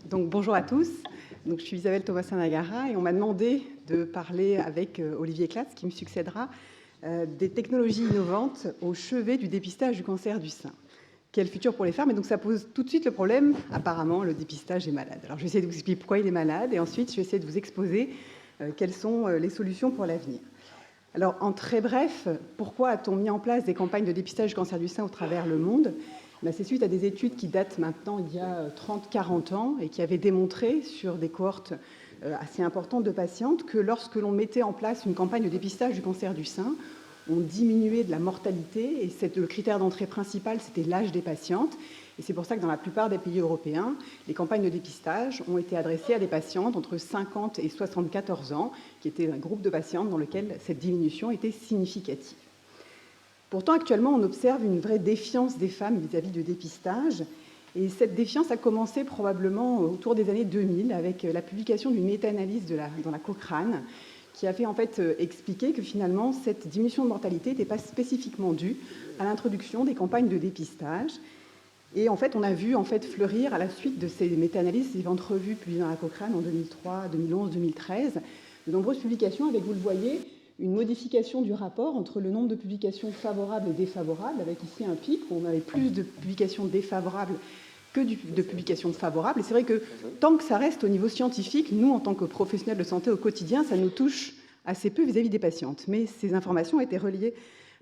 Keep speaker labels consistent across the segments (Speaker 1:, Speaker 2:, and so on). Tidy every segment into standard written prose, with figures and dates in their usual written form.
Speaker 1: Donc, bonjour à tous. Donc, je suis Isabelle Thomasin-Nagara et on m'a demandé de parler avec Olivier Clatz, qui me succédera, des technologies innovantes au chevet du dépistage du cancer du sein. Quel futur pour les femmes? Et donc, ça pose tout de suite le problème. Apparemment, le dépistage est malade. Alors, je vais essayer de vous expliquer pourquoi il est malade et ensuite, je vais essayer de vous exposer quelles sont les solutions pour l'avenir. Alors, en très bref, pourquoi a-t-on mis en place des campagnes de dépistage du cancer du sein au travers le monde? C'est suite à des études qui datent maintenant il y a 30-40 ans et qui avaient démontré sur des cohortes assez importantes de patientes que lorsque l'on mettait en place une campagne de dépistage du cancer du sein, on diminuait de la mortalité et le critère d'entrée principal, c'était l'âge des patientes. Et c'est pour ça que dans la plupart des pays européens, les campagnes de dépistage ont été adressées à des patientes entre 50 et 74 ans, qui étaient un groupe de patientes dans lequel cette diminution était significative. Pourtant, actuellement, on observe une vraie défiance des femmes vis-à-vis du dépistage. Et cette défiance a commencé probablement autour des années 2000 avec la publication d'une méta-analyse dans la Cochrane qui a fait en fait expliquer que finalement cette diminution de mortalité n'était pas spécifiquement due à l'introduction des campagnes de dépistage. Et en fait, on a vu en fait fleurir à la suite de ces méta-analyses, ces entrevues publiées dans la Cochrane en 2003, 2011, 2013, de nombreuses publications avec, vous le voyez, une modification du rapport entre le nombre de publications favorables et défavorables, avec ici un pic où on avait plus de publications défavorables que de publications favorables. Et c'est vrai que tant que ça reste au niveau scientifique, nous, en tant que professionnels de santé au quotidien, ça nous touche assez peu vis-à-vis des patientes. Mais ces informations ont été reliées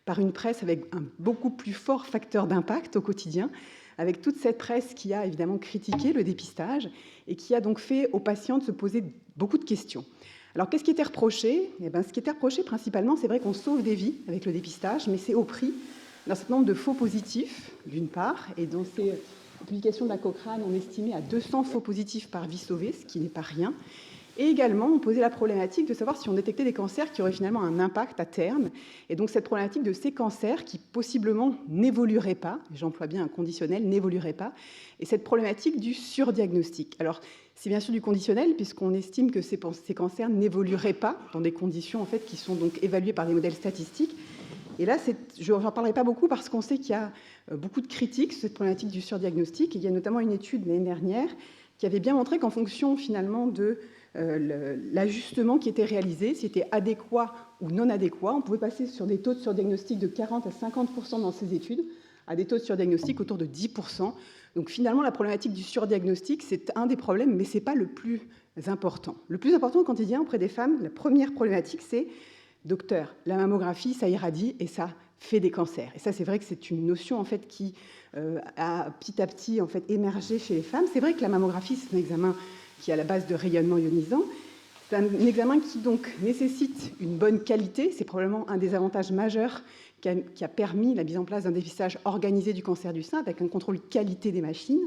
Speaker 1: par une presse avec un beaucoup plus fort facteur d'impact au quotidien, avec toute cette presse qui a évidemment critiqué le dépistage et qui a donc fait aux patientes se poser beaucoup de questions. Alors, qu'est-ce qui était reproché? Ce qui était reproché principalement, c'est vrai qu'on sauve des vies avec le dépistage, mais c'est au prix d'un certain nombre de faux positifs, d'une part, et dans ces publications de la Cochrane, on estimait à 200 faux positifs par vie sauvée, ce qui n'est pas rien. Et également, on posait la problématique de savoir si on détectait des cancers qui auraient finalement un impact à terme. Et donc, cette problématique de ces cancers qui possiblement n'évolueraient pas, j'emploie bien un conditionnel, n'évolueraient pas, et cette problématique du surdiagnostic. Alors, c'est bien sûr du conditionnel, puisqu'on estime que ces cancers n'évolueraient pas dans des conditions en fait, qui sont donc évaluées par des modèles statistiques. Et là, je n'en parlerai pas beaucoup parce qu'on sait qu'il y a beaucoup de critiques sur cette problématique du surdiagnostic. Et il y a notamment une étude l'année dernière qui avait bien montré qu'en fonction finalement de l'ajustement qui était réalisé, si c'était adéquat ou non adéquat, on pouvait passer sur des taux de surdiagnostic de 40 à 50% dans ces études, à des taux de surdiagnostic autour de 10%. Donc finalement, la problématique du surdiagnostic, c'est un des problèmes, mais ce n'est pas le plus important. Le plus important au quotidien auprès des femmes, la première problématique, c'est « Docteur, la mammographie, ça irradie et ça fait des cancers ». Et ça, c'est vrai que c'est une notion en fait, qui a petit à petit en fait, émergé chez les femmes. C'est vrai que la mammographie, c'est un examen qui est à la base de rayonnement ionisant. C'est un examen qui donc nécessite une bonne qualité. C'est probablement un des avantages majeurs qui a permis la mise en place d'un dépistage organisé du cancer du sein avec un contrôle qualité des machines.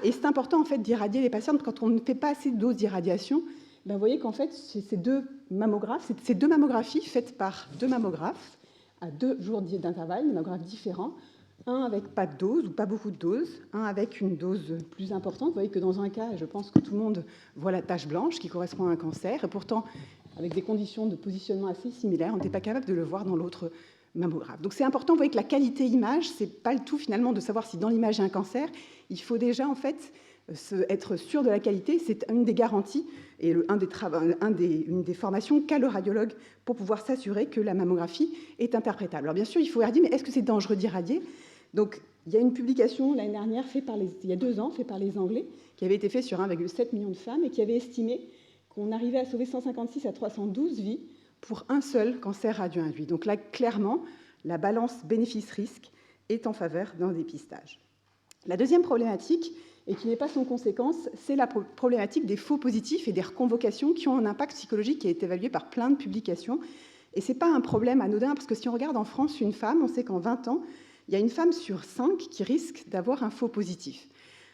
Speaker 1: Et c'est important en fait d'irradier les patientes quand on ne fait pas assez de doses d'irradiation. Vous voyez qu'en fait, ces deux mammographies faites par deux mammographes à 2 jours d'intervalle, des mammographes différents, un avec pas de dose ou pas beaucoup de doses, un avec une dose plus importante. Vous voyez que dans un cas, je pense que tout le monde voit la tache blanche qui correspond à un cancer, et pourtant, avec des conditions de positionnement assez similaires, on n'était pas capable de le voir dans l'autre mammographe. Donc c'est important, vous voyez que la qualité image, c'est pas le tout finalement de savoir si dans l'image il y a un cancer. Il faut déjà en fait être sûr de la qualité, c'est une des garanties et une des formations qu'a le radiologue pour pouvoir s'assurer que la mammographie est interprétable. Alors bien sûr, il faut irradier, mais est-ce que c'est dangereux d'irradier? Donc il y a une publication l'année dernière, il y a 2 ans, faite par les Anglais, qui avait été faite sur 1,7 million de femmes et qui avait estimé qu'on arrivait à sauver 156 à 312 vies pour un seul cancer radio-induit. Donc là, clairement, la balance bénéfice-risque est en faveur d'un dépistage. La deuxième problématique, et qui n'est pas sans conséquence, c'est la problématique des faux positifs et des reconvocations qui ont un impact psychologique qui a été évalué par plein de publications. Et ce n'est pas un problème anodin, parce que si on regarde en France une femme, on sait qu'en 20 ans, il y a une femme sur 5 qui risque d'avoir un faux positif.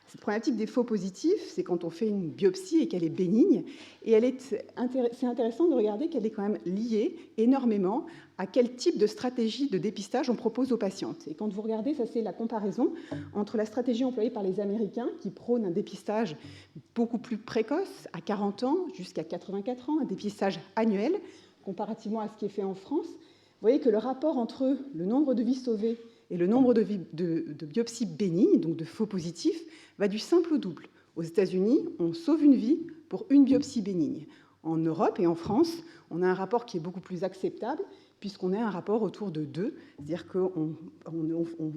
Speaker 1: Cette problématique des faux positifs, c'est quand on fait une biopsie et qu'elle est bénigne. Et c'est intéressant de regarder qu'elle est quand même liée énormément à quel type de stratégie de dépistage on propose aux patientes. Et quand vous regardez, ça c'est la comparaison entre la stratégie employée par les Américains, qui prônent un dépistage beaucoup plus précoce, à 40 ans jusqu'à 84 ans, un dépistage annuel, comparativement à ce qui est fait en France. Vous voyez que le rapport entre le nombre de vies sauvées et le nombre de biopsies bénignes, donc de faux positifs, va du simple au double. Aux États-Unis, on sauve une vie pour une biopsie bénigne. En Europe et en France, on a un rapport qui est beaucoup plus acceptable, puisqu'on a un rapport autour de 2, c'est-à-dire qu'on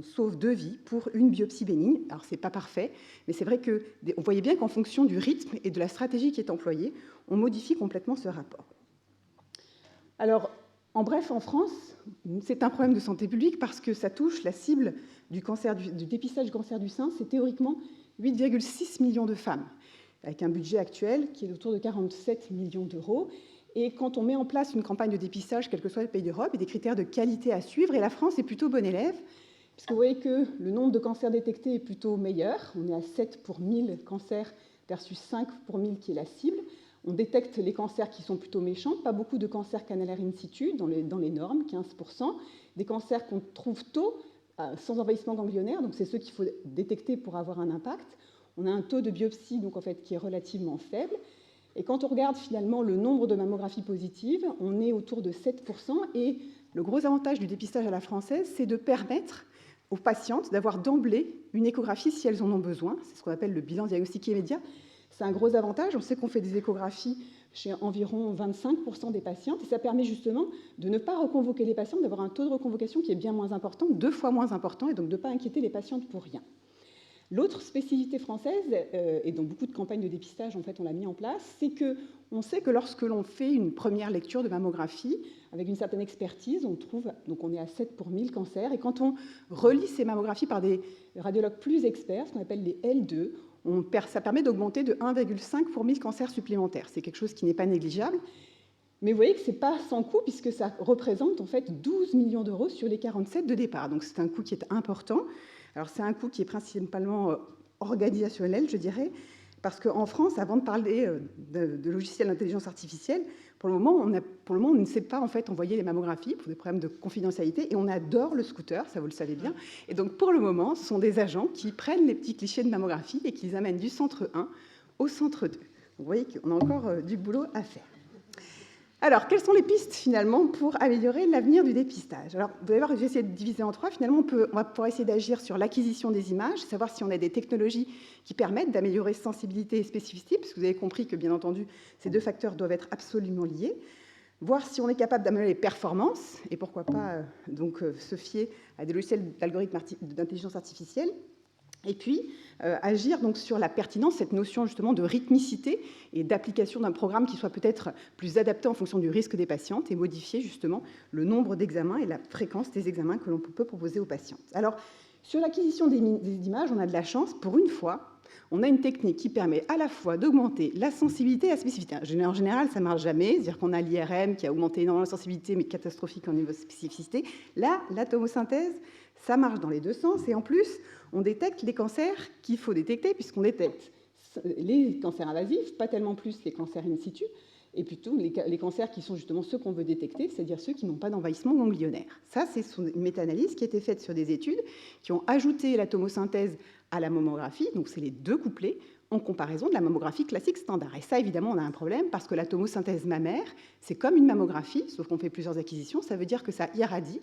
Speaker 1: sauve 2 vies pour une biopsie bénigne. Alors, ce n'est pas parfait, mais c'est vrai qu'on voyait bien qu'en fonction du rythme et de la stratégie qui est employée, on modifie complètement ce rapport. Alors, en bref, en France, c'est un problème de santé publique parce que ça touche la cible du dépistage du cancer du sein, c'est théoriquement 8,6 millions de femmes, avec un budget actuel qui est autour de 47 millions d'euros. Et quand on met en place une campagne de dépistage, quel que soit le pays d'Europe, il y a des critères de qualité à suivre, et la France est plutôt bon élève, puisque vous voyez que le nombre de cancers détectés est plutôt meilleur. On est à 7 pour 1000 cancers versus 5 pour 1000 qui est la cible. On détecte les cancers qui sont plutôt méchants, pas beaucoup de cancers canalaires in situ dans les normes, 15%, des cancers qu'on trouve tôt, sans envahissement ganglionnaire, donc c'est ceux qu'il faut détecter pour avoir un impact. On a un taux de biopsie donc, en fait, qui est relativement faible. Et quand on regarde finalement le nombre de mammographies positives, on est autour de 7%. Et le gros avantage du dépistage à la française, c'est de permettre aux patientes d'avoir d'emblée une échographie si elles en ont besoin. C'est ce qu'on appelle le bilan diagnostique immédiat. C'est un gros avantage. On sait qu'on fait des échographies chez environ 25% des patientes. Et ça permet justement de ne pas reconvoquer les patientes, d'avoir un taux de reconvocation qui est bien moins important, 2 fois moins important, et donc de ne pas inquiéter les patientes pour rien. L'autre spécificité française, et dans beaucoup de campagnes de dépistage, en fait, on l'a mis en place, c'est qu'on sait que lorsque l'on fait une première lecture de mammographie, avec une certaine expertise, on trouve, donc on est à 7 pour 1000 cancers, et quand on relie ces mammographies par des radiologues plus experts, ce qu'on appelle les L2, ça permet d'augmenter de 1,5 pour 1000 cancers supplémentaires. C'est quelque chose qui n'est pas négligeable. Mais vous voyez que ce n'est pas sans coût, puisque ça représente en fait 12 millions d'euros sur les 47 de départ. Donc c'est un coût qui est important. Alors c'est un coût qui est principalement organisationnel, je dirais, parce qu'en France, avant de parler de logiciels d'intelligence artificielle, pour le moment, on ne sait pas en fait envoyer les mammographies pour des problèmes de confidentialité, et on adore le scooter, ça vous le savez bien. Et donc pour le moment, ce sont des agents qui prennent les petits clichés de mammographie et qui les amènent du centre 1 au centre 2. Donc, vous voyez qu'on a encore du boulot à faire. Alors, quelles sont les pistes, finalement, pour améliorer l'avenir du dépistage? Alors, vous allez voir que j'ai essayé de diviser en 3. Finalement, on va pouvoir essayer d'agir sur l'acquisition des images, savoir si on a des technologies qui permettent d'améliorer sensibilité et spécificité, parce que vous avez compris que, bien entendu, ces 2 facteurs doivent être absolument liés. Voir si on est capable d'améliorer les performances, et pourquoi pas se fier à des logiciels d'algorithmes d'intelligence artificielle. Et puis, agir donc sur la pertinence, cette notion justement de rythmicité et d'application d'un programme qui soit peut-être plus adapté en fonction du risque des patientes et modifier justement le nombre d'examens et la fréquence des examens que l'on peut proposer aux patientes. Alors, sur l'acquisition des images, on a de la chance. Pour une fois, on a une technique qui permet à la fois d'augmenter la sensibilité et la spécificité. En général, ça ne marche jamais, c'est-à-dire qu'on a l'IRM qui a augmenté énormément la sensibilité, mais catastrophique en niveau de spécificité. Là, la tomosynthèse, ça marche dans les 2 sens, et en plus, on détecte les cancers qu'il faut détecter, puisqu'on détecte les cancers invasifs, pas tellement plus les cancers in situ, et plutôt les cancers qui sont justement ceux qu'on veut détecter, c'est-à-dire ceux qui n'ont pas d'envahissement ganglionnaire. Ça, c'est une méta-analyse qui a été faite sur des études qui ont ajouté la tomosynthèse à la mammographie, donc c'est les 2 couplés, en comparaison de la mammographie classique standard. Et ça, évidemment, on a un problème, parce que la tomosynthèse mammaire, c'est comme une mammographie, sauf qu'on fait plusieurs acquisitions, ça veut dire que ça irradie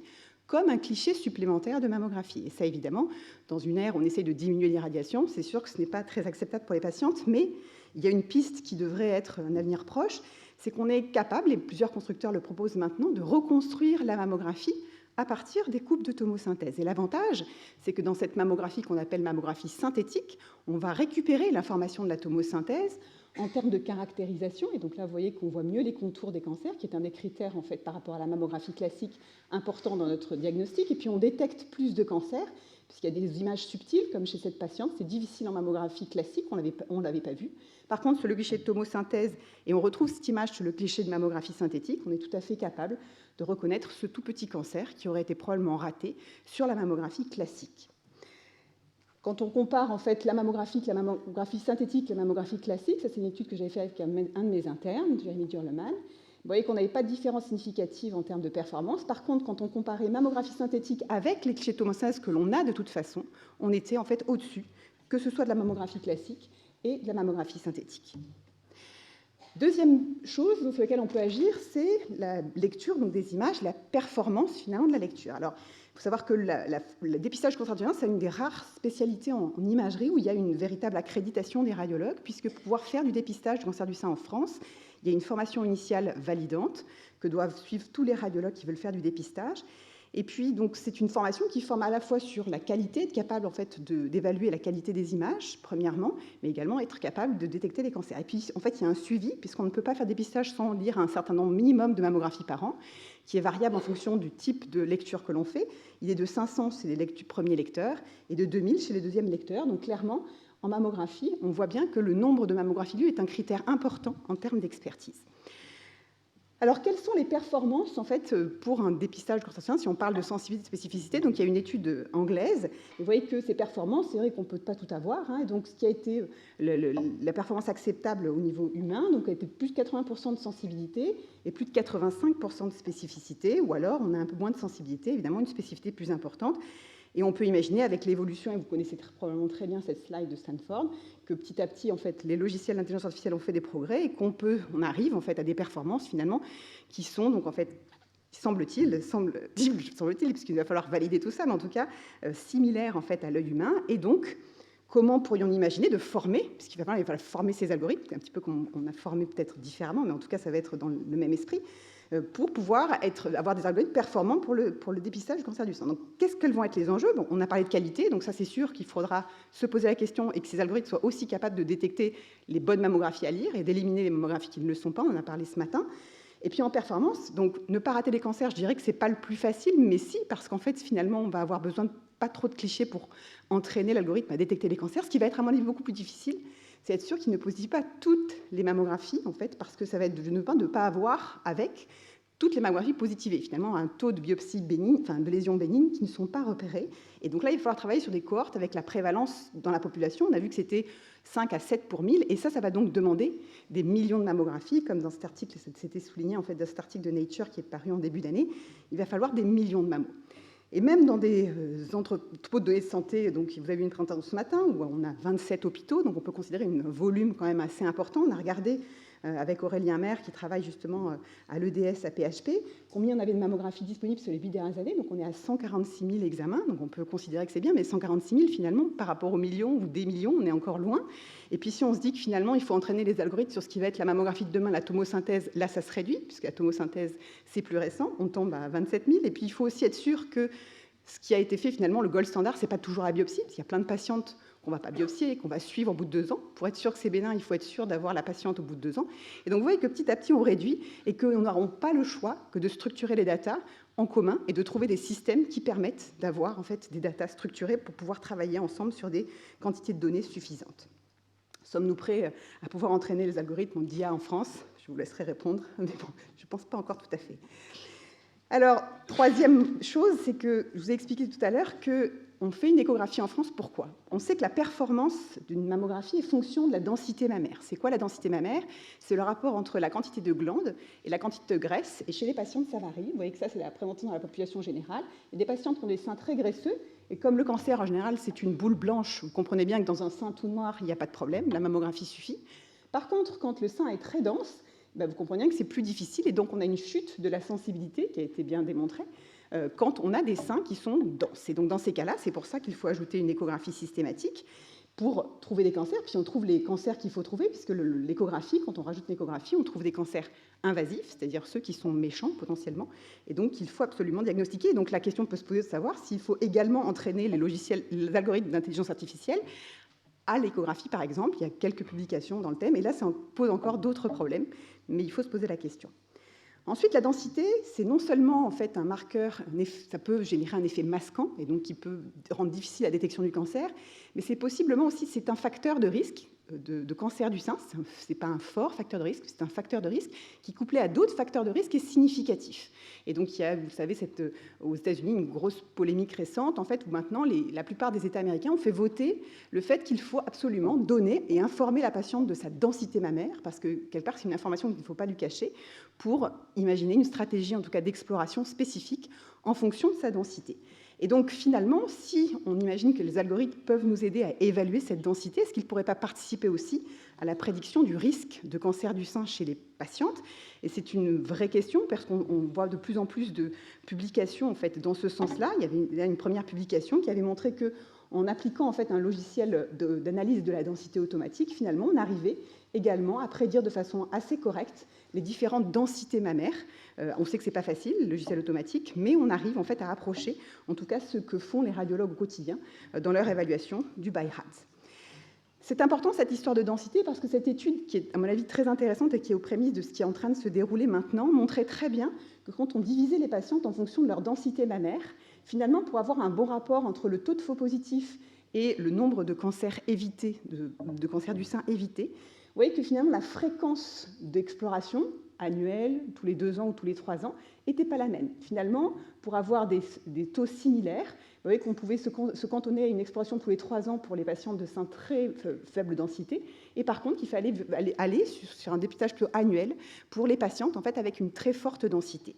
Speaker 1: comme un cliché supplémentaire de mammographie. Et ça, évidemment, dans une ère où on essaie de diminuer l'irradiation, c'est sûr que ce n'est pas très acceptable pour les patientes, mais il y a une piste qui devrait être un avenir proche, c'est qu'on est capable, et plusieurs constructeurs le proposent maintenant, de reconstruire la mammographie à partir des coupes de tomosynthèse. Et l'avantage, c'est que dans cette mammographie qu'on appelle mammographie synthétique, on va récupérer l'information de la tomosynthèse en termes de caractérisation. Et donc là, vous voyez qu'on voit mieux les contours des cancers, qui est un des critères, en fait, par rapport à la mammographie classique, important dans notre diagnostic. Et puis, on détecte plus de cancers, puisqu'il y a des images subtiles, comme chez cette patiente. C'est difficile en mammographie classique, on ne l'avait pas vu. Par contre, sur le cliché de tomosynthèse, et on retrouve cette image sur le cliché de mammographie synthétique, on est tout à fait capable de reconnaître ce tout petit cancer qui aurait été probablement raté sur la mammographie classique. Quand on compare en fait la mammographie synthétique et la mammographie classique, ça c'est une étude que j'avais faite avec un de mes internes, Jérémy Durleman. Vous voyez qu'on n'avait pas de différence significative en termes de performance. Par contre, quand on comparait mammographie synthétique avec les clichés de tomosynthèse que l'on a de toute façon, on était en fait au-dessus, que ce soit de la mammographie classique et de la mammographie synthétique. Deuxième chose sur laquelle on peut agir, c'est la lecture donc des images, la performance finalement de la lecture. Alors, Il faut savoir que le dépistage du cancer du sein, c'est une des rares spécialités en imagerie où il y a une véritable accréditation des radiologues, puisque pour pouvoir faire du dépistage du cancer du sein en France, il y a une formation initiale validante que doivent suivre tous les radiologues qui veulent faire du dépistage. Et puis, donc, c'est une formation qui forme à la fois sur la qualité, être capable en fait, d'évaluer la qualité des images, premièrement, mais également être capable de détecter les cancers. Et puis, en fait, il y a un suivi, puisqu'on ne peut pas faire des dépistages sans lire un certain nombre minimum de mammographies par an, qui est variable en fonction du type de lecture que l'on fait. Il est de 500 chez les premiers lecteurs et de 2000 chez les deuxièmes lecteurs. Donc, clairement, en mammographie, on voit bien que le nombre de mammographies lues est un critère important en termes d'expertise. Alors, quelles sont les performances en fait, pour un dépistage du cancer du sein si on parle de sensibilité et de spécificité? Donc, il y a une étude anglaise. Vous voyez que ces performances, c'est vrai qu'on ne peut pas tout avoir. Hein, et donc, ce qui a été la performance acceptable au niveau humain, donc, a été plus de 80% de sensibilité et plus de 85% de spécificité. Ou alors, on a un peu moins de sensibilité, évidemment, une spécificité plus importante. Et on peut imaginer, avec l'évolution, et vous connaissez probablement très bien cette slide de Stanford, que petit à petit, en fait, les logiciels d'intelligence artificielle ont fait des progrès et qu'on arrive en fait, à des performances, finalement, qui sont, donc, en fait, semble-t-il, puisqu'il va falloir valider tout ça, mais en tout cas, similaires, en fait, à l'œil humain. Et donc, comment pourrions-nous imaginer de former, puisqu'il va falloir former ces algorithmes, un petit peu comme on a formé peut-être différemment, mais en tout cas, ça va être dans le même esprit, pour pouvoir avoir des algorithmes performants pour le dépistage du cancer du sein. Donc, quels vont être les enjeux? Bon, on a parlé de qualité, donc ça, c'est sûr qu'il faudra se poser la question et que ces algorithmes soient aussi capables de détecter les bonnes mammographies à lire et d'éliminer les mammographies qui ne le sont pas, on en a parlé ce matin. Et puis en performance, donc ne pas rater les cancers, je dirais que ce n'est pas le plus facile, mais si, parce qu'en fait, finalement, on va avoir besoin de pas trop de clichés pour entraîner l'algorithme à détecter les cancers. Ce qui va être, à mon avis, beaucoup plus difficile, c'est être sûr qu'il ne positive pas toutes les mammographies, en fait, parce que ça va être de ne pas avoir avec toutes les mammographies positivées, finalement, un taux de biopsie bénigne, enfin de lésions bénignes qui ne sont pas repérées. Et donc là, il va falloir travailler sur des cohortes avec la prévalence dans la population. On a vu que c'était 5 à 7 pour 1000, et ça va donc demander des millions de mammographies, comme dans cet article, c'était souligné en fait dans cet article de Nature qui est paru en début d'année. Il va falloir des millions de mammos. Et même dans des entrepôts de données de santé, donc vous avez vu une présentation ce matin, où on a 27 hôpitaux, donc on peut considérer un volume quand même assez important. On a regardé avec Aurélien Maire, qui travaille justement à l'EDS, à PHP, combien on avait de mammographies disponibles sur les 8 dernières années. Donc on est à 146 000 examens, donc on peut considérer que c'est bien, mais 146 000 finalement, par rapport aux millions ou des millions, on est encore loin. Et puis si on se dit que finalement, il faut entraîner les algorithmes sur ce qui va être la mammographie de demain, la tomosynthèse, là ça se réduit, puisque la tomosynthèse c'est plus récent, on tombe à 27 000. Et puis il faut aussi être sûr que ce qui a été fait finalement, le gold standard, c'est pas toujours la biopsie, parce qu'il y a plein de patientes qu'on ne va pas biopsier et qu'on va suivre au bout de 2 ans. Pour être sûr que c'est bénin, il faut être sûr d'avoir la patiente au bout de 2 ans. Et donc, vous voyez que petit à petit, on réduit et qu'on n'aura pas le choix que de structurer les datas en commun et de trouver des systèmes qui permettent d'avoir en fait, des datas structurées pour pouvoir travailler ensemble sur des quantités de données suffisantes. Sommes-nous prêts à pouvoir entraîner les algorithmes d'IA en France? Je vous laisserai répondre, mais bon, je ne pense pas encore tout à fait. Alors, troisième chose, c'est que je vous ai expliqué tout à l'heure qu'on fait une échographie en France. Pourquoi? On sait que la performance d'une mammographie est fonction de la densité mammaire. C'est quoi la densité mammaire? C'est le rapport entre la quantité de glandes et la quantité de graisse. Et chez les patientes, ça varie. Vous voyez que ça, c'est la présentation dans la population générale. Il y a des patientes qui ont des seins très graisseux. Et comme le cancer, en général, c'est une boule blanche, vous comprenez bien que dans un sein tout noir, il n'y a pas de problème. La mammographie suffit. Par contre, quand le sein est très dense, vous comprenez bien que c'est plus difficile et donc on a une chute de la sensibilité qui a été bien démontrée quand on a des seins qui sont denses. Et donc dans ces cas-là, c'est pour ça qu'il faut ajouter une échographie systématique pour trouver des cancers. Puis on trouve les cancers qu'il faut trouver, puisque l'échographie, quand on rajoute l'échographie, on trouve des cancers invasifs, c'est-à-dire ceux qui sont méchants potentiellement, et donc il faut absolument diagnostiquer. Et donc la question peut se poser de savoir s'il faut également entraîner les algorithmes d'intelligence artificielle à l'échographie, par exemple. Il y a quelques publications dans le thème, et là, ça pose encore d'autres problèmes, mais il faut se poser la question. Ensuite, la densité, c'est non seulement en fait un marqueur, ça peut générer un effet masquant, et donc qui peut rendre difficile la détection du cancer, mais c'est possiblement aussi, c'est un facteur de risque de cancer du sein. Ce n'est pas un fort facteur de risque, c'est un facteur de risque qui, couplé à d'autres facteurs de risque, est significatif. Et donc, il y a, vous savez, aux États-Unis, une grosse polémique récente, en fait, où maintenant, la plupart des États américains ont fait voter le fait qu'il faut absolument donner et informer la patiente de sa densité mammaire, parce que, quelque part, c'est une information qu'il ne faut pas lui cacher, pour imaginer une stratégie, en tout cas, d'exploration spécifique en fonction de sa densité. Et donc, finalement, si on imagine que les algorithmes peuvent nous aider à évaluer cette densité, est-ce qu'ils ne pourraient pas participer aussi à la prédiction du risque de cancer du sein chez les patientes? Et c'est une vraie question, parce qu'on voit de plus en plus de publications en fait, dans ce sens-là. Il y avait une première publication qui avait montré qu'en appliquant en fait, un logiciel d'analyse de la densité automatique, finalement, on arrivait également à prédire de façon assez correcte les différentes densités mammaires. On sait que ce n'est pas facile, le logiciel automatique, mais on arrive en fait à approcher, en tout cas, ce que font les radiologues au quotidien dans leur évaluation du BI-RADS. C'est important, cette histoire de densité, parce que cette étude, qui est à mon avis très intéressante et qui est aux prémices de ce qui est en train de se dérouler maintenant, montrait très bien que quand on divisait les patientes en fonction de leur densité mammaire, finalement, pour avoir un bon rapport entre le taux de faux positifs et le nombre de cancers évités, de cancers du sein évités, vous voyez que finalement, la fréquence d'exploration annuelle, tous les 2 ans ou tous les 3 ans, n'était pas la même. Finalement, pour avoir des taux similaires, vous voyez qu'on pouvait se cantonner à une exploration tous les 3 ans pour les patients de sein très faible densité, et par contre, il fallait aller sur un dépistage plutôt annuel pour les patientes en fait, avec une très forte densité.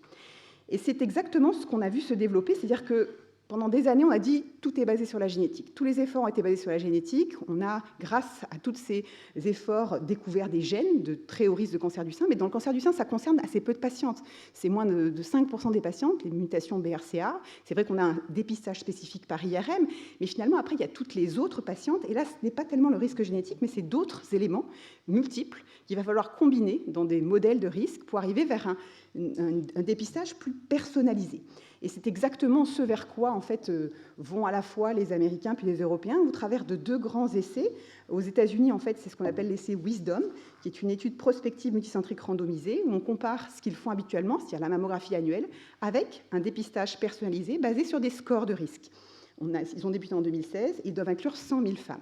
Speaker 1: Et c'est exactement ce qu'on a vu se développer, c'est-à-dire que pendant des années, on a dit tout est basé sur la génétique. Tous les efforts ont été basés sur la génétique. On a, grâce à tous ces efforts, découvert des gènes de très haut risque de cancer du sein. Mais dans le cancer du sein, ça concerne assez peu de patientes. C'est moins de 5% des patientes, les mutations BRCA. C'est vrai qu'on a un dépistage spécifique par IRM. Mais finalement, après, il y a toutes les autres patientes. Et là, ce n'est pas tellement le risque génétique, mais c'est d'autres éléments multiples qu'il va falloir combiner dans des modèles de risque pour arriver vers un dépistage plus personnalisé. Et c'est exactement ce vers quoi en fait, vont à la fois les Américains puis les Européens au travers de 2 grands essais. Aux États-Unis, en fait, c'est ce qu'on appelle l'essai WISDOM, qui est une étude prospective multicentrique randomisée, où on compare ce qu'ils font habituellement, c'est-à-dire la mammographie annuelle, avec un dépistage personnalisé basé sur des scores de risque. Ils ont débuté en 2016 et ils doivent inclure 100 000 femmes.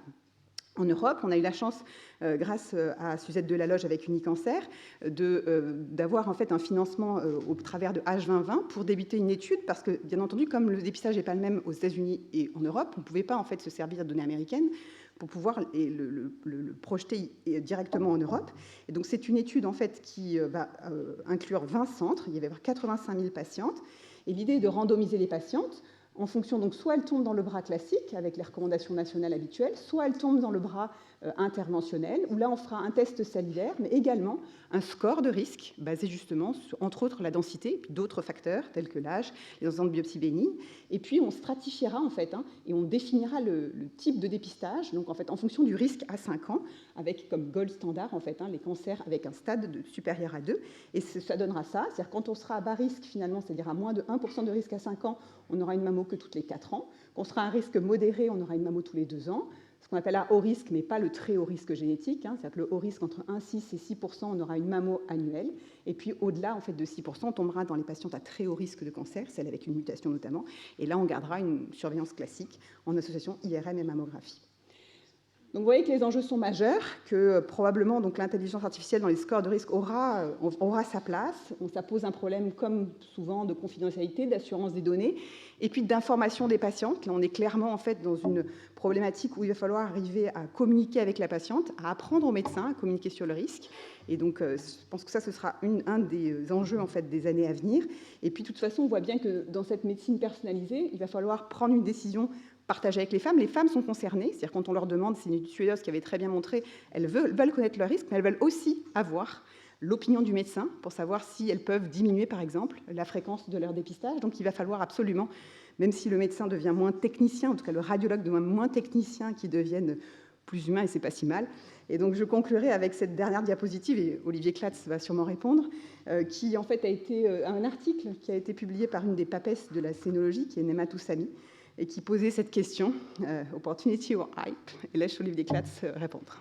Speaker 1: En Europe, on a eu la chance, grâce à Suzette Delaloge avec Unicancer, d'avoir en fait un financement au travers de H2020 pour débuter une étude, parce que, bien entendu, comme le dépistage n'est pas le même aux États-Unis et en Europe, on ne pouvait pas en fait se servir de données américaines pour pouvoir le projeter directement en Europe. Et donc, c'est une étude en fait qui va inclure 20 centres. Il va y avoir 85 000 patientes. Et l'idée est de randomiser les patientes en fonction, donc soit elles tombent dans le bras classique avec les recommandations nationales habituelles, soit elles tombent dans le bras interventionnel, où là on fera un test salivaire, mais également un score de risque basé justement sur, entre autres, la densité, puis d'autres facteurs tels que l'âge, les enzymes de biopsie bénigne, et puis on stratifiera en fait, et on définira le type de dépistage, donc en fait en fonction du risque à 5 ans, avec comme gold standard en fait les cancers avec un stade supérieur à 2, et ça donnera ça, c'est-à-dire quand on sera à bas risque finalement, c'est-à-dire à moins de 1% de risque à 5 ans, on aura une mammo que toutes les 4 ans. Quand on sera à un risque modéré, on aura une mammo tous les 2 ans. Ce qu'on appelle à haut risque, mais pas le très haut risque génétique. C'est-à-dire que le haut risque, entre 1,6 et 6%, on aura une mammo annuelle. Et puis au-delà en fait, de 6%, on tombera dans les patientes à très haut risque de cancer, celles avec une mutation notamment. Et là, on gardera une surveillance classique en association IRM et mammographie. Donc vous voyez que les enjeux sont majeurs, que probablement l'intelligence artificielle dans les scores de risque aura sa place. Ça pose un problème, comme souvent, de confidentialité, d'assurance des données, et puis d'information des patientes. Là, on est clairement en fait, dans une problématique où il va falloir arriver à communiquer avec la patiente, à apprendre aux médecins à communiquer sur le risque. Et donc, je pense que ça, ce sera un des enjeux en fait, des années à venir. Et puis, de toute façon, on voit bien que dans cette médecine personnalisée, il va falloir prendre une décision partagée avec les femmes. Les femmes sont concernées, c'est-à-dire quand on leur demande, c'est une étude suédoise qui avait très bien montré, elles veulent connaître leur risque, mais elles veulent aussi avoir l'opinion du médecin pour savoir si elles peuvent diminuer, par exemple, la fréquence de leur dépistage. Donc il va falloir absolument, même si le médecin devient moins technicien, en tout cas le radiologue devient moins technicien, qu'il devienne plus humain, et c'est pas si mal. Et donc je conclurai avec cette dernière diapositive, et Olivier Clatz va sûrement répondre, qui en fait a été un article qui a été publié par une des papesses de la scénologie, qui est Nema Toussami, et qui posait cette question, opportunity or hype, et laisse Olivier Clatz répondre.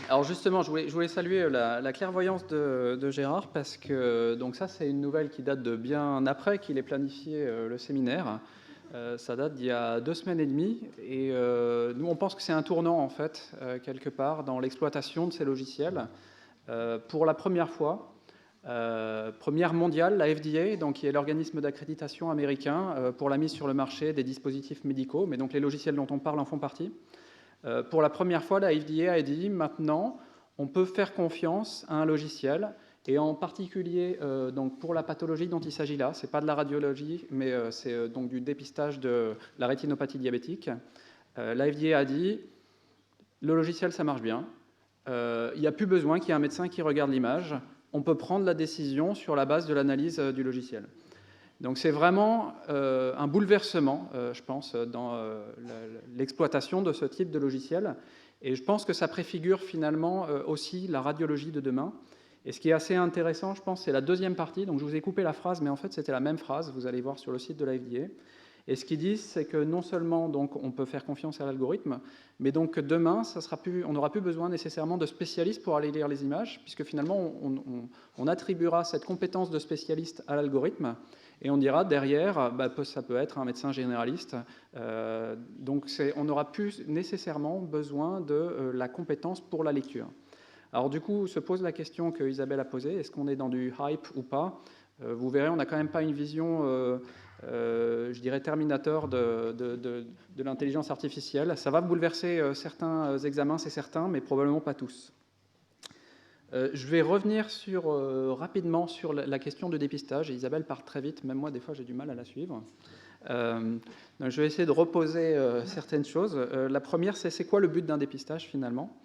Speaker 2: Alors justement, je voulais saluer la clairvoyance de Gérard, parce que donc ça, c'est une nouvelle qui date de bien après qu'il ait planifié le séminaire. Ça date d'il y a 2 semaines et demie, et nous, on pense que c'est un tournant, en fait, quelque part, dans l'exploitation de ces logiciels. Pour la première fois, première mondiale, la FDA, donc, qui est l'organisme d'accréditation américain pour la mise sur le marché des dispositifs médicaux, mais donc les logiciels dont on parle en font partie. Pour la première fois, la FDA a dit, maintenant, on peut faire confiance à un logiciel et en particulier donc pour la pathologie dont il s'agit là. Ce n'est pas de la radiologie, mais c'est donc du dépistage de la rétinopathie diabétique. La FDA a dit, le logiciel, ça marche bien. Il n'y a plus besoin qu'il y ait un médecin qui regarde l'image. On peut prendre la décision sur la base de l'analyse du logiciel. Donc c'est vraiment un bouleversement, je pense, dans l'exploitation de ce type de logiciel. Et je pense que ça préfigure finalement aussi la radiologie de demain. Et ce qui est assez intéressant, je pense, c'est la deuxième partie. Donc je vous ai coupé la phrase, mais en fait c'était la même phrase. Vous allez voir sur le site de la FDA. Et ce qu'ils disent, c'est que non seulement donc, on peut faire confiance à l'algorithme, mais donc demain, on n'aura plus besoin nécessairement de spécialistes pour aller lire les images, puisque finalement, on attribuera cette compétence de spécialiste à l'algorithme, et on dira derrière, ça peut être un médecin généraliste. Donc on n'aura plus nécessairement besoin de la compétence pour la lecture. Alors du coup, se pose la question que Isabelle a posée, est-ce qu'on est dans du hype ou pas? Vous verrez, on n'a quand même pas une vision... je dirais Terminator de l'intelligence artificielle. Ça va bouleverser certains examens, c'est certain, mais probablement pas tous. Je vais revenir rapidement sur la question de dépistage. Et Isabelle part très vite, même moi, des fois, j'ai du mal à la suivre. Donc je vais essayer de reposer certaines choses. La première, c'est quoi le but d'un dépistage, finalement?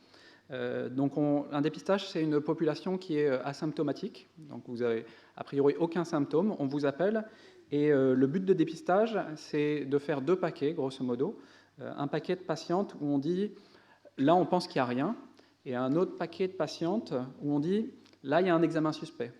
Speaker 2: Donc un dépistage, c'est une population qui est asymptomatique. Donc vous avez a priori aucun symptôme. On vous appelle. Et le but de dépistage, c'est de faire 2 paquets, grosso modo. Un paquet de patientes où on dit, là, on pense qu'il n'y a rien, et un autre paquet de patientes où on dit, là, il y a un examen suspect.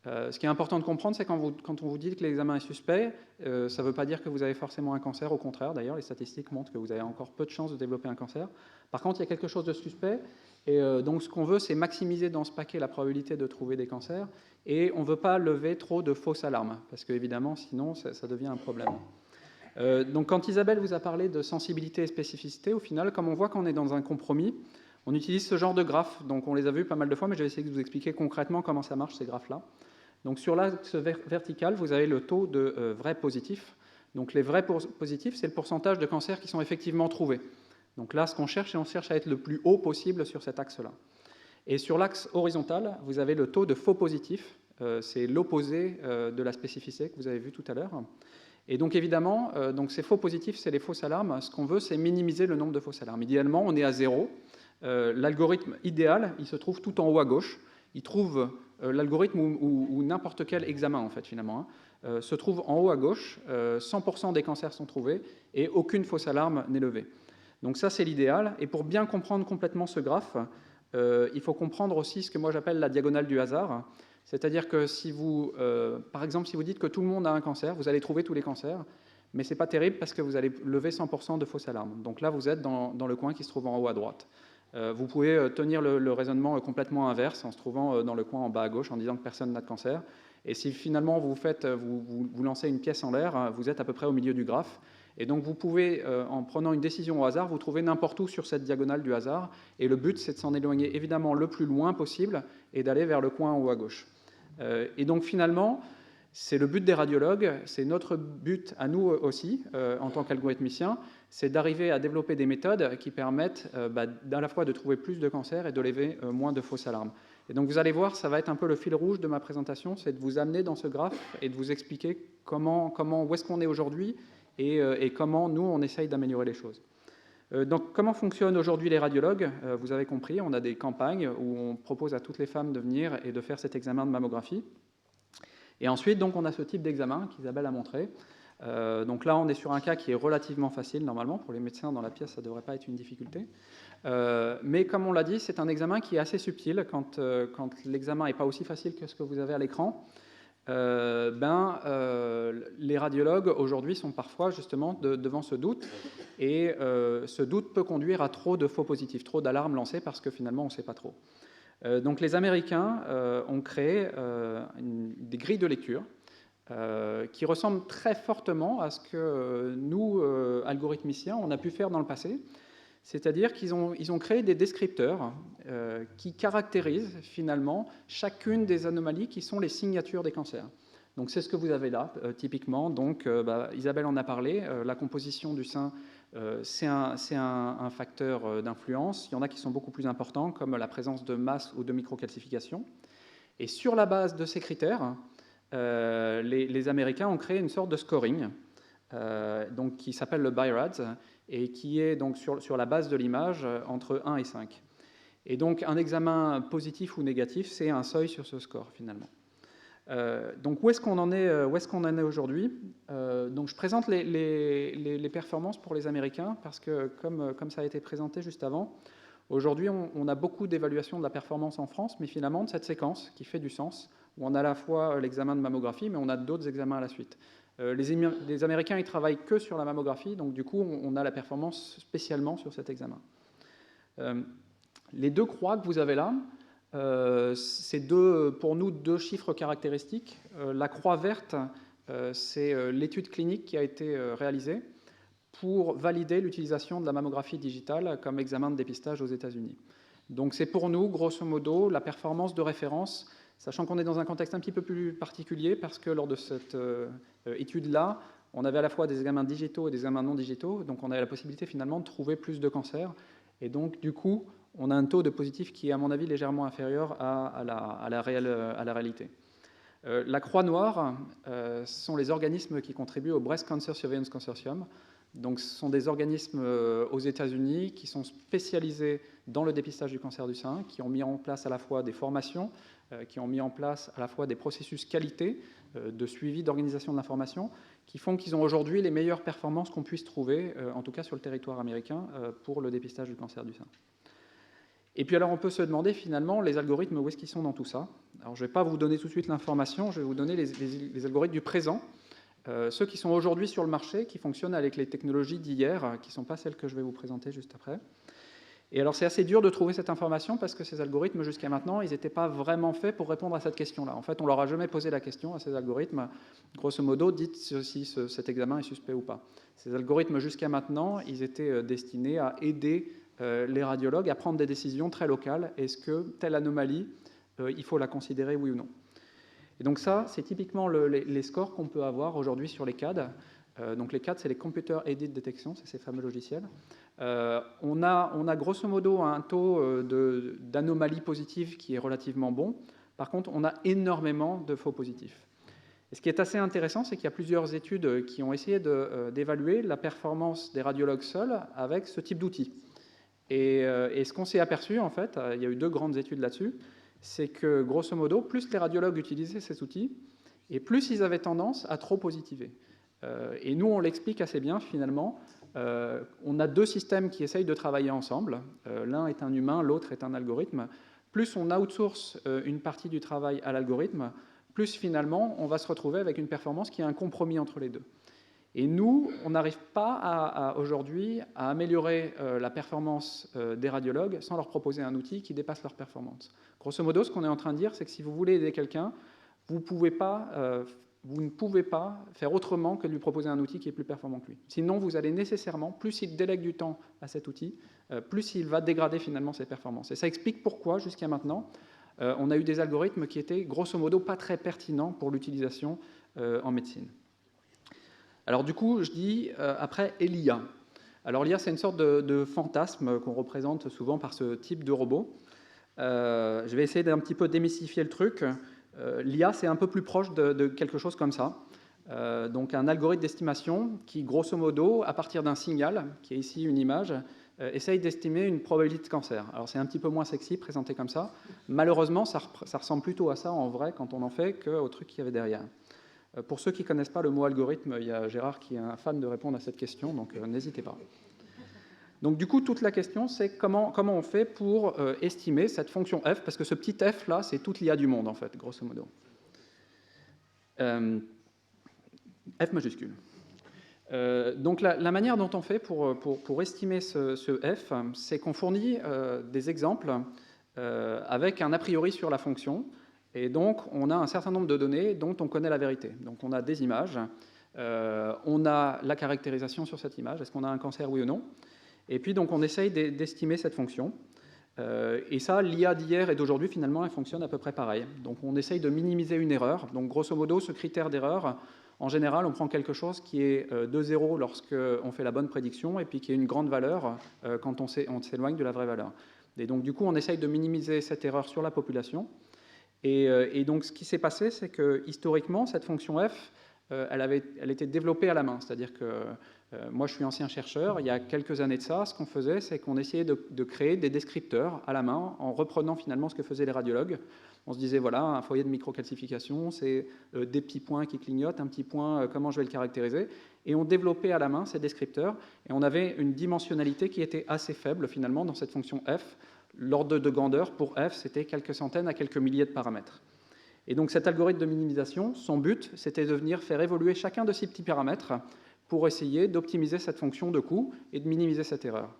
Speaker 2: Ce qui est important de comprendre, c'est quand on vous dit que l'examen est suspect, ça ne veut pas dire que vous avez forcément un cancer. Au contraire, d'ailleurs, les statistiques montrent que vous avez encore peu de chances de développer un cancer. Par contre, il y a quelque chose de suspect, et donc ce qu'on veut, c'est maximiser dans ce paquet la probabilité de trouver des cancers, et on ne veut pas lever trop de fausses alarmes, parce qu'évidemment, sinon, ça devient un problème. Donc quand Isabelle vous a parlé de sensibilité et spécificité, au final, comme on voit qu'on est dans un compromis, on utilise ce genre de graphes. Donc on les a vus pas mal de fois, mais je vais essayer de vous expliquer concrètement comment ça marche, ces graphes-là. Donc sur l'axe vertical, vous avez le taux de vrais positifs. Donc les vrais positifs, c'est le pourcentage de cancers qui sont effectivement trouvés. Donc là, ce qu'on cherche, c'est on cherche à être le plus haut possible sur cet axe-là. Et sur l'axe horizontal, vous avez le taux de faux positifs. C'est l'opposé de la spécificité que vous avez vu tout à l'heure. Et donc évidemment, donc ces faux positifs, c'est les fausses alarmes. Ce qu'on veut, c'est minimiser le nombre de fausses alarmes. Idéalement, on est à 0. L'algorithme idéal, il se trouve tout en haut à gauche. Il trouve l'algorithme ou n'importe quel examen, en fait, finalement, se trouve en haut à gauche. 100% des cancers sont trouvés et aucune fausse alarme n'est levée. Donc ça, c'est l'idéal. Et pour bien comprendre complètement ce graphe, il faut comprendre aussi ce que moi j'appelle la diagonale du hasard. C'est-à-dire que si vous, par exemple, si vous dites que tout le monde a un cancer, vous allez trouver tous les cancers, mais ce n'est pas terrible parce que vous allez lever 100% de fausses alarmes. Donc là, vous êtes dans le coin qui se trouve en haut à droite. Vous pouvez tenir le raisonnement complètement inverse en se trouvant dans le coin en bas à gauche en disant que personne n'a de cancer. Et si finalement vous lancez une pièce en l'air, vous êtes à peu près au milieu du graphe. Et donc vous pouvez, en prenant une décision au hasard, vous trouver n'importe où sur cette diagonale du hasard. Et le but, c'est de s'en éloigner évidemment le plus loin possible et d'aller vers le coin en haut à gauche. Et donc finalement, c'est le but des radiologues, c'est notre but à nous aussi, en tant qu'algorithmiciens, c'est d'arriver à développer des méthodes qui permettent à la fois de trouver plus de cancers et de lever moins de fausses alarmes. Et donc vous allez voir, ça va être un peu le fil rouge de ma présentation, c'est de vous amener dans ce graphe et de vous expliquer où est-ce qu'on est aujourd'hui et comment nous, on essaye d'améliorer les choses. Donc comment fonctionnent aujourd'hui les radiologues? Vous avez compris, on a des campagnes où on propose à toutes les femmes de venir et de faire cet examen de mammographie. Et ensuite, donc, on a ce type d'examen qu'Isabelle a montré. Donc là, on est sur un cas qui est relativement facile, normalement. Pour les médecins dans la pièce, ça ne devrait pas être une difficulté. Mais comme on l'a dit, c'est un examen qui est assez subtil. Quand l'examen n'est pas aussi facile que ce que vous avez à l'écran, les radiologues, aujourd'hui, sont parfois justement devant ce doute. Et ce doute peut conduire à trop de faux positifs, trop d'alarmes lancées parce que finalement, on ne sait pas trop. Donc les Américains ont créé des grilles de lecture qui ressemblent très fortement à ce que nous, algorithmiciens, on a pu faire dans le passé. C'est-à-dire qu'ils ont créé des descripteurs qui caractérisent finalement chacune des anomalies qui sont les signatures des cancers. Donc c'est ce que vous avez là, typiquement. Donc Isabelle en a parlé, la composition du sein, c'est un facteur d'influence. Il y en a qui sont beaucoup plus importants, comme la présence de masse ou de microcalcification. Et sur la base de ces critères, les Américains ont créé une sorte de scoring donc, qui s'appelle le BI-RADS et qui est donc sur la base de l'image entre 1 et 5. Et donc un examen positif ou négatif, c'est un seuil sur ce score finalement. Donc où est-ce qu'on en est aujourd'hui? Donc je présente les performances pour les Américains parce que comme ça a été présenté juste avant, aujourd'hui on a beaucoup d'évaluations de la performance en France, mais finalement de cette séquence qui fait du sens, où on a à la fois l'examen de mammographie, mais on a d'autres examens à la suite. Les Américains, ils travaillent que sur la mammographie, donc du coup, on a la performance spécialement sur cet examen. Les deux croix que vous avez là, c'est pour nous deux chiffres caractéristiques. La croix verte, c'est l'étude clinique qui a été réalisée pour valider l'utilisation de la mammographie digitale comme examen de dépistage aux États-Unis. Donc c'est pour nous, grosso modo, la performance de référence, sachant qu'on est dans un contexte un petit peu plus particulier, parce que lors de cette étude-là, on avait à la fois des examens digitaux et des examens non digitaux, donc on avait la possibilité finalement de trouver plus de cancers, et donc du coup, on a un taux de positif qui est à mon avis légèrement inférieur à la réalité. La croix noire, ce sont les organismes qui contribuent au Breast Cancer Surveillance Consortium. Donc, ce sont des organismes aux États-Unis qui sont spécialisés dans le dépistage du cancer du sein, qui ont mis en place à la fois des formations, qui ont mis en place à la fois des processus qualité de suivi d'organisation de l'information, qui font qu'ils ont aujourd'hui les meilleures performances qu'on puisse trouver, en tout cas sur le territoire américain, pour le dépistage du cancer du sein. Et puis alors on peut se demander finalement les algorithmes où est-ce qu'ils sont dans tout ça. Alors je ne vais pas vous donner tout de suite l'information, je vais vous donner les algorithmes du présent, ceux qui sont aujourd'hui sur le marché, qui fonctionnent avec les technologies d'hier, qui ne sont pas celles que je vais vous présenter juste après. Et alors c'est assez dur de trouver cette information parce que ces algorithmes jusqu'à maintenant, ils n'étaient pas vraiment faits pour répondre à cette question-là. En fait, on leur a jamais posé la question à ces algorithmes, grosso modo, dites si cet examen est suspect ou pas. Ces algorithmes jusqu'à maintenant, ils étaient destinés à aider les radiologues à prendre des décisions très locales. Est-ce que telle anomalie, il faut la considérer, oui ou non? Et donc ça, c'est typiquement les scores qu'on peut avoir aujourd'hui sur les CAD. Donc les CAD, c'est les Computer Aided Detection, c'est ces fameux logiciels. On a grosso modo un taux d'anomalie positive qui est relativement bon. Par contre, on a énormément de faux positifs. Et ce qui est assez intéressant, c'est qu'il y a plusieurs études qui ont essayé d'évaluer la performance des radiologues seuls avec ce type d'outils. Et ce qu'on s'est aperçu, en fait, il y a eu 2 grandes études là-dessus, c'est que, grosso modo, plus les radiologues utilisaient ces outils, et plus ils avaient tendance à trop positiver. Et nous, on l'explique assez bien, finalement. On a 2 systèmes qui essayent de travailler ensemble. L'un est un humain, l'autre est un algorithme. Plus on outsource une partie du travail à l'algorithme, plus, finalement, on va se retrouver avec une performance qui est un compromis entre les deux. Et nous, on n'arrive pas aujourd'hui à améliorer la performance des radiologues sans leur proposer un outil qui dépasse leur performance. Grosso modo, ce qu'on est en train de dire, c'est que si vous voulez aider quelqu'un, vous ne pouvez pas faire autrement que de lui proposer un outil qui est plus performant que lui. Sinon, vous allez nécessairement, plus il délègue du temps à cet outil, plus il va dégrader finalement ses performances. Et ça explique pourquoi, jusqu'à maintenant, on a eu des algorithmes qui étaient grosso modo pas très pertinents pour l'utilisation en médecine. Alors du coup, je dis après l'IA. Alors l'IA, c'est une sorte de fantasme qu'on représente souvent par ce type de robot. Je vais essayer d'un petit peu démystifier le truc. L'IA, c'est un peu plus proche de quelque chose comme ça. Donc un algorithme d'estimation qui, grosso modo, à partir d'un signal, qui est ici une image, essaye d'estimer une probabilité de cancer. Alors c'est un petit peu moins sexy présenté comme ça. Malheureusement, ça ressemble plutôt à ça en vrai quand on en fait qu'au truc qu'il y avait derrière. Pour ceux qui ne connaissent pas le mot algorithme, il y a Gérard qui est un fan de répondre à cette question, donc n'hésitez pas. Donc du coup, toute la question, c'est comment on fait pour estimer cette fonction f, parce que ce petit f là, c'est toute l'IA du monde en fait, grosso modo. F majuscule. Donc la manière dont on fait pour estimer ce f, c'est qu'on fournit des exemples avec un a priori sur la fonction. Et donc, on a un certain nombre de données dont on connaît la vérité. Donc, on a des images, on a la caractérisation sur cette image, est-ce qu'on a un cancer, oui ou non. Et puis, donc, on essaye d'estimer cette fonction. Et ça, l'IA d'hier et d'aujourd'hui, finalement, elle fonctionne à peu près pareil. Donc, on essaye de minimiser une erreur. Donc, grosso modo, ce critère d'erreur, en général, on prend quelque chose qui est de 0 lorsqu'on fait la bonne prédiction, et puis qui est une grande valeur quand on s'éloigne de la vraie valeur. Et donc, du coup, on essaye de minimiser cette erreur sur la population. Et donc, ce qui s'est passé, c'est que historiquement, cette fonction f, elle était développée à la main. C'est-à-dire que moi, je suis ancien chercheur. Il y a quelques années de ça, ce qu'on faisait, c'est qu'on essayait de créer des descripteurs à la main en reprenant finalement ce que faisaient les radiologues. On se disait, voilà, un foyer de microcalcification, c'est des petits points qui clignotent, un petit point, comment je vais le caractériser. Et on développait à la main ces descripteurs. Et on avait une dimensionnalité qui était assez faible finalement dans cette fonction f. L'ordre de grandeur pour f, c'était quelques centaines à quelques milliers de paramètres. Et donc cet algorithme de minimisation, son but, c'était de venir faire évoluer chacun de ces petits paramètres pour essayer d'optimiser cette fonction de coût et de minimiser cette erreur.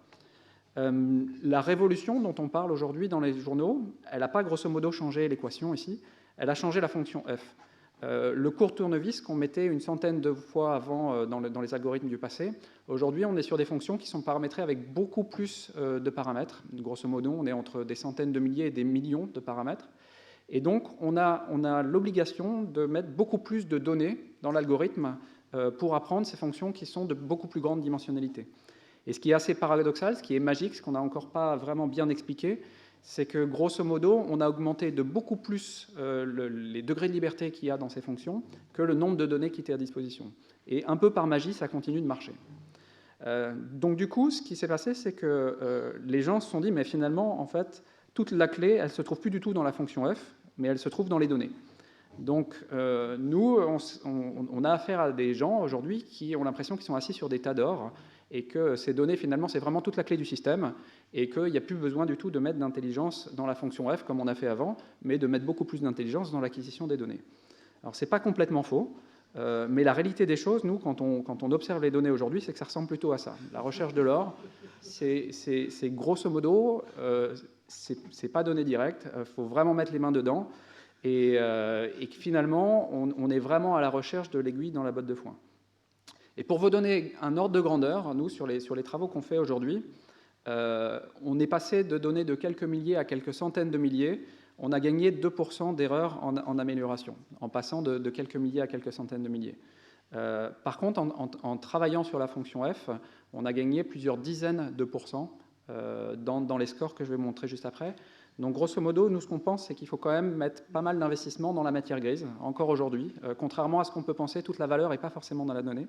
Speaker 2: La révolution dont on parle aujourd'hui dans les journaux, elle n'a pas grosso modo changé l'équation ici, elle a changé la fonction f. Le court tournevis qu'on mettait une centaine de fois avant dans les algorithmes du passé, aujourd'hui on est sur des fonctions qui sont paramétrées avec beaucoup plus de paramètres. Grosso modo, on est entre des centaines de milliers et des millions de paramètres. Et donc on a l'obligation de mettre beaucoup plus de données dans l'algorithme pour apprendre ces fonctions qui sont de beaucoup plus grande dimensionnalité. Et ce qui est assez paradoxal, ce qui est magique, ce qu'on n'a encore pas vraiment bien expliqué, c'est que, grosso modo, on a augmenté de beaucoup plus les degrés de liberté qu'il y a dans ces fonctions que le nombre de données qui étaient à disposition. Et un peu par magie, ça continue de marcher. Donc, du coup, ce qui s'est passé, c'est que les gens se sont dit, mais finalement, en fait, toute la clé, elle ne se trouve plus du tout dans la fonction f, mais elle se trouve dans les données. Donc, nous, on a affaire à des gens, aujourd'hui, qui ont l'impression qu'ils sont assis sur des tas d'or, et que ces données, finalement, c'est vraiment toute la clé du système, et qu'il n'y a plus besoin du tout de mettre d'intelligence dans la fonction f, comme on a fait avant, mais de mettre beaucoup plus d'intelligence dans l'acquisition des données. Alors, ce n'est pas complètement faux, mais la réalité des choses, nous, quand on observe les données aujourd'hui, c'est que ça ressemble plutôt à ça. La recherche de l'or, c'est grosso modo, c'est pas donné direct, il faut vraiment mettre les mains dedans, et que finalement, on est vraiment à la recherche de l'aiguille dans la botte de foin. Et pour vous donner un ordre de grandeur, nous, sur les travaux qu'on fait aujourd'hui, on est passé de données de quelques milliers à quelques centaines de milliers. On a gagné 2% d'erreurs en amélioration, en passant de quelques milliers à quelques centaines de milliers. Par contre, en travaillant sur la fonction f, on a gagné plusieurs dizaines de pourcents dans les scores que je vais vous montrer juste après. Donc, grosso modo, nous, ce qu'on pense, c'est qu'il faut quand même mettre pas mal d'investissement dans la matière grise, encore aujourd'hui. Contrairement à ce qu'on peut penser, toute la valeur n'est pas forcément dans la donnée.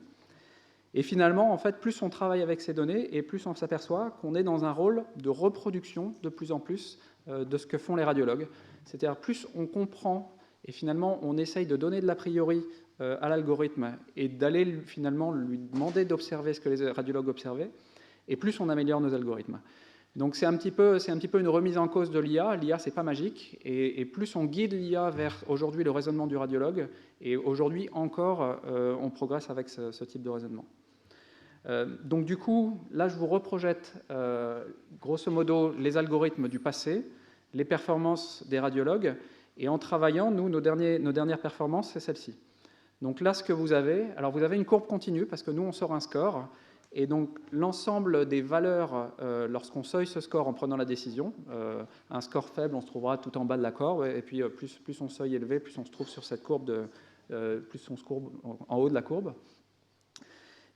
Speaker 2: Et finalement, en fait, plus on travaille avec ces données, et plus on s'aperçoit qu'on est dans un rôle de reproduction de plus en plus de ce que font les radiologues. C'est-à-dire, plus on comprend, et finalement, on essaye de donner de l'a priori à l'algorithme, et d'aller finalement lui demander d'observer ce que les radiologues observaient, et plus on améliore nos algorithmes. Donc c'est un petit peu une remise en cause de l'IA. L'IA, c'est pas magique, et plus on guide l'IA vers aujourd'hui le raisonnement du radiologue, et aujourd'hui encore, on progresse avec ce type de raisonnement. Donc du coup, là, je vous reprojette grosso modo les algorithmes du passé, les performances des radiologues, et en travaillant, nous, nos dernières performances, c'est celle-ci. Donc là, ce que vous avez, alors vous avez une courbe continue, parce que nous, on sort un score. Et donc, l'ensemble des valeurs, lorsqu'on seuille ce score en prenant la décision, un score faible, on se trouvera tout en bas de la courbe, et puis plus on seuille élevé, plus on se trouve sur cette courbe, plus on se courbe en haut de la courbe.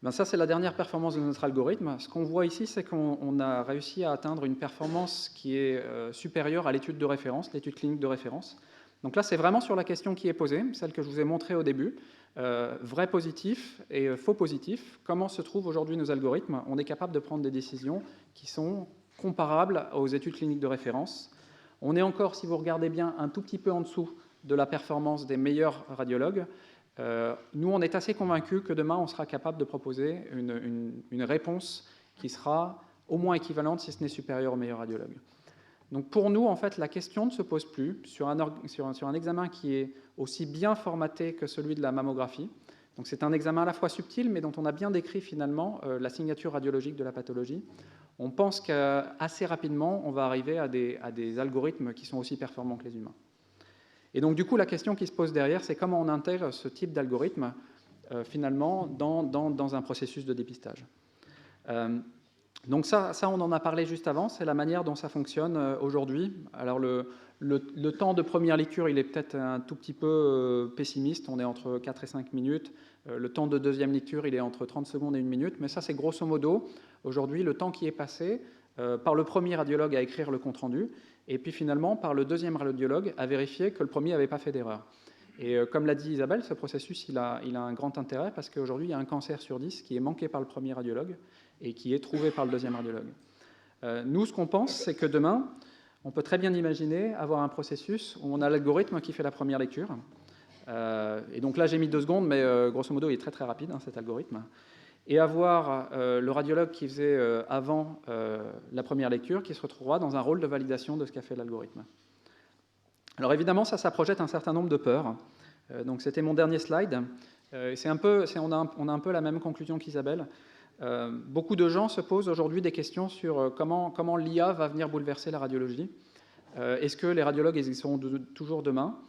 Speaker 2: Ben ça, c'est la dernière performance de notre algorithme. Ce qu'on voit ici, c'est qu'on a réussi à atteindre une performance qui est supérieure à l'étude de référence, l'étude clinique de référence. Donc là, c'est vraiment sur la question qui est posée, celle que je vous ai montrée au début. Vrai positif et faux positif, comment se trouvent aujourd'hui nos algorithmes? On est capable de prendre des décisions qui sont comparables aux études cliniques de référence. On est encore, si vous regardez bien, un tout petit peu en dessous de la performance des meilleurs radiologues. Nous, on est assez convaincus que demain, on sera capable de proposer une réponse qui sera au moins équivalente, si ce n'est supérieure aux meilleurs radiologues. Donc pour nous, en fait, la question ne se pose plus sur un examen qui est aussi bien formaté que celui de la mammographie. Donc c'est un examen à la fois subtil, mais dont on a bien décrit finalement la signature radiologique de la pathologie. On pense qu'assez rapidement, on va arriver à des algorithmes qui sont aussi performants que les humains. Et donc du coup, la question qui se pose derrière, c'est comment on intègre ce type d'algorithme finalement dans un processus de dépistage. Donc ça, on en a parlé juste avant, c'est la manière dont ça fonctionne aujourd'hui. Alors le temps de première lecture, il est peut-être un tout petit peu pessimiste, on est entre 4 et 5 minutes. Le temps de deuxième lecture, il est entre 30 secondes et 1 minute, mais ça c'est grosso modo, aujourd'hui, le temps qui est passé par le premier radiologue à écrire le compte-rendu, et puis finalement, par le deuxième radiologue, à vérifier que le premier n'avait pas fait d'erreur. Et comme l'a dit Isabelle, ce processus, il a un grand intérêt parce qu'aujourd'hui, il y a un cancer sur 10 qui est manqué par le premier radiologue et qui est trouvé par le deuxième radiologue. Nous, ce qu'on pense, c'est que demain, on peut très bien imaginer avoir un processus où on a l'algorithme qui fait la première lecture. Et donc là, j'ai mis 2 secondes, mais grosso modo, il est très très rapide, hein, cet algorithme. Et avoir le radiologue qui faisait avant la première lecture, qui se retrouvera dans un rôle de validation de ce qu'a fait l'algorithme. Alors évidemment, ça projette un certain nombre de peurs. Donc c'était mon dernier slide. On a un peu la même conclusion qu'Isabelle. Beaucoup de gens se posent aujourd'hui des questions sur comment l'IA va venir bouleverser la radiologie. Est-ce que les radiologues ils y seront toujours demain?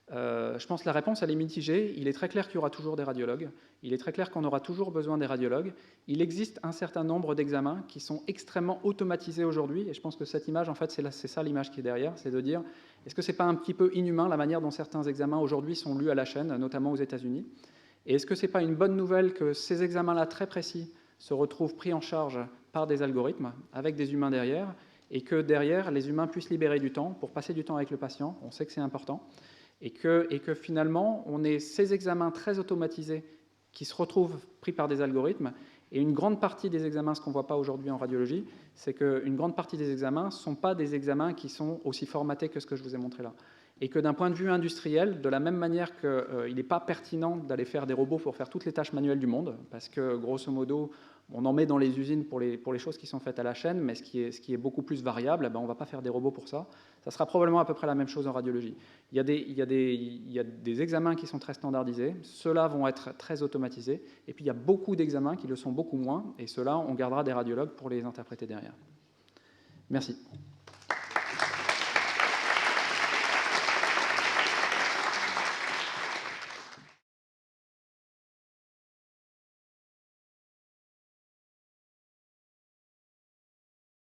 Speaker 2: Je pense que la réponse elle est mitigée. Il est très clair qu'il y aura toujours des radiologues. Il est très clair qu'on aura toujours besoin des radiologues. Il existe un certain nombre d'examens qui sont extrêmement automatisés aujourd'hui. Et je pense que cette image, en fait, c'est ça l'image qui est derrière. C'est de dire, est-ce que ce n'est pas un petit peu inhumain la manière dont certains examens aujourd'hui sont lus à la chaîne, notamment aux États-Unis? Et est-ce que ce n'est pas une bonne nouvelle que ces examens-là très précis se retrouvent pris en charge par des algorithmes, avec des humains derrière, et que derrière, les humains puissent libérer du temps pour passer du temps avec le patient? On sait que c'est important. Et que finalement, on ait ces examens très automatisés qui se retrouvent pris par des algorithmes. Et une grande partie des examens, ce qu'on ne voit pas aujourd'hui en radiologie, c'est qu'une grande partie des examens ne sont pas des examens qui sont aussi formatés que ce que je vous ai montré là. Et que d'un point de vue industriel, de la même manière qu'il n'est pas pertinent d'aller faire des robots pour faire toutes les tâches manuelles du monde, parce que grosso modo, on en met dans les usines pour les choses qui sont faites à la chaîne, mais ce qui est beaucoup plus variable, on ne va pas faire des robots pour ça. Ça sera probablement à peu près la même chose en radiologie. Il y a des examens qui sont très standardisés, ceux-là vont être très automatisés, et puis il y a beaucoup d'examens qui le sont beaucoup moins, et ceux-là, on gardera des radiologues pour les interpréter derrière. Merci.